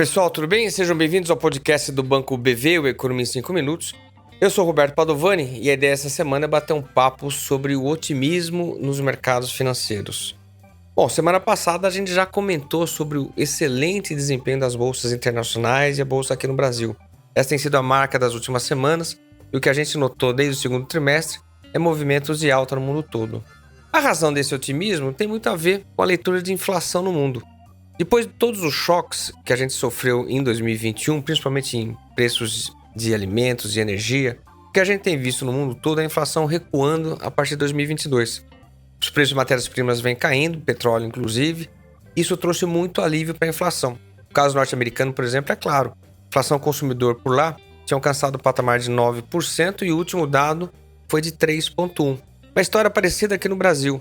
Pessoal, tudo bem? Sejam bem-vindos ao podcast do Banco BV, o Economia em 5 Minutos. Eu sou o Roberto Padovani e a ideia essa semana é bater um papo sobre o otimismo nos mercados financeiros. Bom, semana passada a gente já comentou sobre o excelente desempenho das bolsas internacionais e a bolsa aqui no Brasil. Essa tem sido a marca das últimas semanas e o que a gente notou desde o segundo trimestre é movimentos de alta no mundo todo. A razão desse otimismo tem muito a ver com a leitura de inflação no mundo. Depois de todos os choques que a gente sofreu em 2021, principalmente em preços de alimentos e energia, o que a gente tem visto no mundo todo é a inflação recuando a partir de 2022. Os preços de matérias-primas vêm caindo, petróleo inclusive. Isso trouxe muito alívio para a inflação. No caso norte-americano, por exemplo, é claro. A inflação consumidor por lá tinha alcançado o patamar de 9% e o último dado foi de 3,1%. Uma história parecida aqui no Brasil.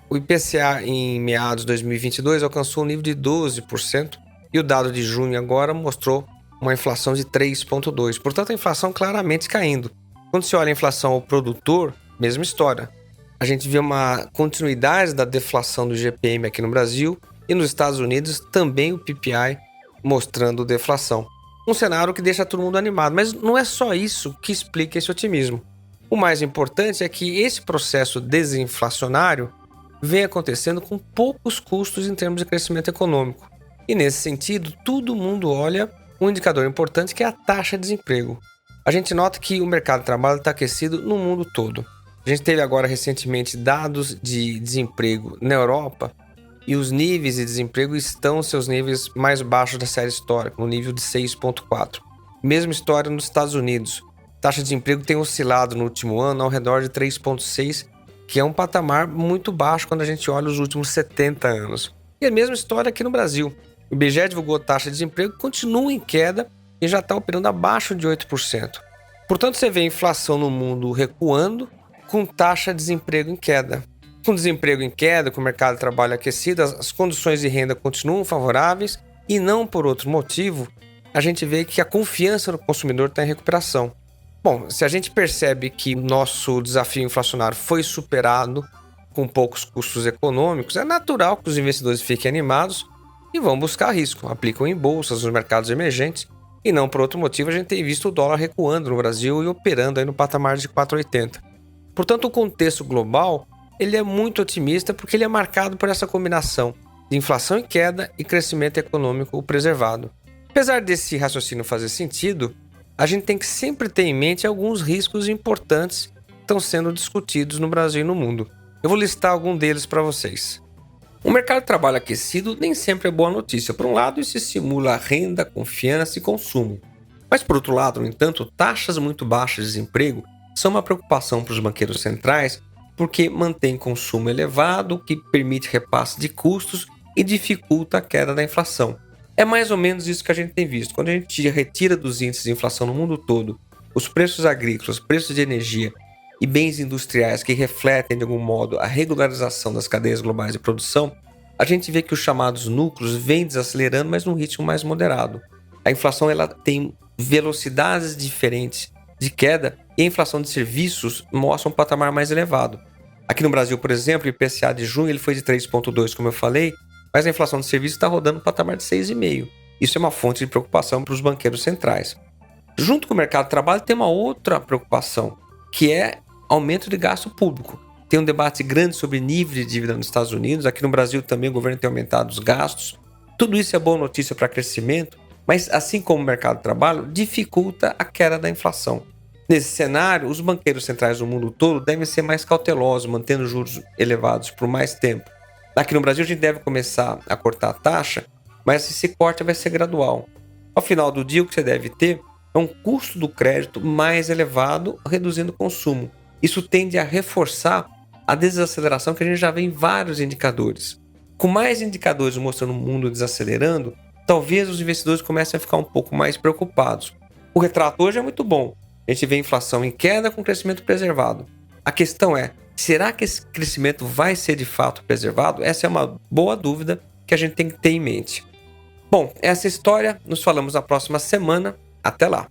O IPCA em meados de 2022 alcançou um nível de 12% e o dado de junho agora mostrou uma inflação de 3,2%. Portanto, a inflação claramente caindo. Quando se olha a inflação ao produtor, mesma história. A gente vê uma continuidade da deflação do GPM aqui no Brasil e nos Estados Unidos também o PPI mostrando deflação. Um cenário que deixa todo mundo animado, mas não é só isso que explica esse otimismo. O mais importante é que esse processo desinflacionário vem acontecendo com poucos custos em termos de crescimento econômico. E nesse sentido, todo mundo olha um indicador importante que é a taxa de desemprego. A gente nota que o mercado de trabalho está aquecido no mundo todo. A gente teve agora recentemente dados de desemprego na Europa e os níveis de desemprego estão seus níveis mais baixos da série histórica, no nível de 6,4. Mesma história nos Estados Unidos. A taxa de desemprego tem oscilado no último ano ao redor de 3,6, que é um patamar muito baixo quando a gente olha os últimos 70 anos. E a mesma história aqui no Brasil. O IBGE divulgou a taxa de desemprego que continua em queda e já está operando abaixo de 8%. Portanto, você vê a inflação no mundo recuando com taxa de desemprego em queda. Com desemprego em queda, com o mercado de trabalho aquecido, as condições de renda continuam favoráveis e não por outro motivo, a gente vê que a confiança do consumidor está em recuperação. Bom, se a gente percebe que nosso desafio inflacionário foi superado com poucos custos econômicos, é natural que os investidores fiquem animados e vão buscar risco, aplicam em bolsas nos mercados emergentes e não por outro motivo a gente tem visto o dólar recuando no Brasil e operando aí no patamar de 4,80. Portanto, o contexto global ele é muito otimista porque ele é marcado por essa combinação de inflação em queda e crescimento econômico preservado. Apesar desse raciocínio fazer sentido, a gente tem que sempre ter em mente alguns riscos importantes que estão sendo discutidos no Brasil e no mundo. Eu vou listar algum deles para vocês. O mercado de trabalho aquecido nem sempre é boa notícia. Por um lado, isso estimula renda, confiança e consumo. Mas por outro lado, no entanto, taxas muito baixas de desemprego são uma preocupação para os banqueiros centrais porque mantém consumo elevado, o que permite repasse de custos e dificulta a queda da inflação. É mais ou menos isso que a gente tem visto. Quando a gente retira dos índices de inflação no mundo todo os preços agrícolas, preços de energia e bens industriais que refletem de algum modo a regularização das cadeias globais de produção, a gente vê que os chamados núcleos vêm desacelerando, mas num ritmo mais moderado. A inflação ela tem velocidades diferentes de queda e a inflação de serviços mostra um patamar mais elevado. Aqui no Brasil, por exemplo, o IPCA de junho ele foi de 3,2, como eu falei, mas a inflação de serviços está rodando no patamar de 6,5. Isso é uma fonte de preocupação para os banqueiros centrais. Junto com o mercado de trabalho tem uma outra preocupação, que é aumento de gasto público. Tem um debate grande sobre nível de dívida nos Estados Unidos, aqui no Brasil também o governo tem aumentado os gastos. Tudo isso é boa notícia para crescimento, mas assim como o mercado de trabalho, dificulta a queda da inflação. Nesse cenário, os banqueiros centrais do mundo todo devem ser mais cautelosos, mantendo juros elevados por mais tempo. Aqui no Brasil a gente deve começar a cortar a taxa, mas esse corte vai ser gradual. Ao final do dia o que você deve ter é um custo do crédito mais elevado, reduzindo o consumo. Isso tende a reforçar a desaceleração que a gente já vê em vários indicadores. Com mais indicadores mostrando o mundo desacelerando, talvez os investidores comecem a ficar um pouco mais preocupados. O retrato hoje é muito bom. A gente vê inflação em queda com crescimento preservado. A questão é, será que esse crescimento vai ser de fato preservado? Essa é uma boa dúvida que a gente tem que ter em mente. Bom, essa história, nos falamos na próxima semana. Até lá!